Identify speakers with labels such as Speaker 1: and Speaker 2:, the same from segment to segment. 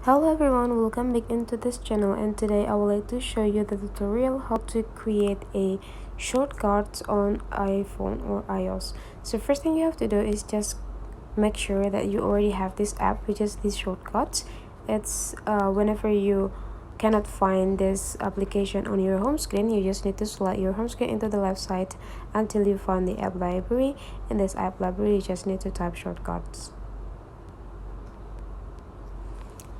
Speaker 1: Hello everyone, welcome back into this channel, and today I would like to show you the tutorial how to create a shortcuts on iPhone or iOS. So first thing you have to do is just make sure that you already have this app, which is these shortcuts. It's whenever you cannot find this application on your home screen, you just need to slide your home screen into the left side until you find the app library. In this app library, you just need to type shortcuts.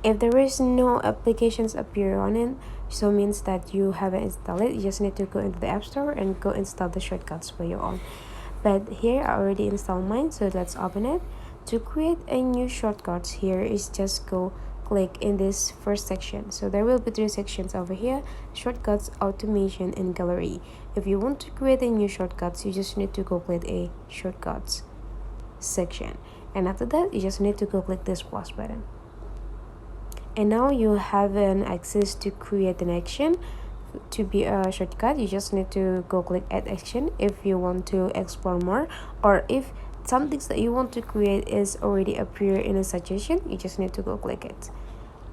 Speaker 1: If there is no applications appear on it, so means that you haven't installed it. You just need to go into the app store and go install the shortcuts for your own. But here I already installed mine, so let's open it. To create a new shortcuts, here is just go click in this first section. So there will be three sections over here: shortcuts, automation, and gallery. If you want to create a new shortcuts, you just need to go click a shortcuts section, and after that you just need to go click this plus button. And now you have an access to create an action. To be a shortcut, you just need to go click add action if you want to explore more, or if some things that you want to create is already appear in a suggestion, you just need to go click it.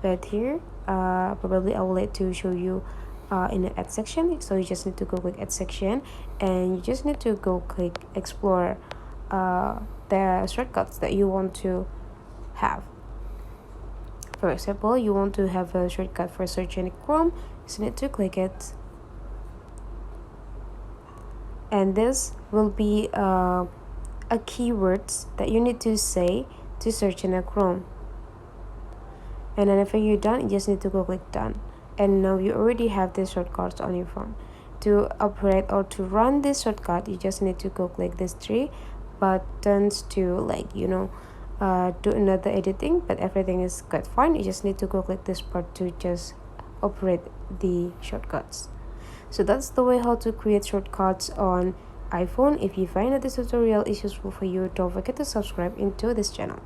Speaker 1: But here probably I will like to show you in the add section, so you just need to go click add section, and you just need to go click explore the shortcuts that you want to have. For example, you want to have a shortcut for searching in Chrome, you need to click it, and this will be a keywords that you need to say to search in a Chrome. And then after you're done, you just need to go click done, and now you already have this shortcuts on your phone. To operate or to run this shortcut, you just need to go click these three buttons to do another editing, but everything is quite fine. You just need to go click this part to just operate the shortcuts. So that's the way how to create shortcuts on iPhone. If you find that this tutorial is useful for you, don't forget to subscribe into this channel.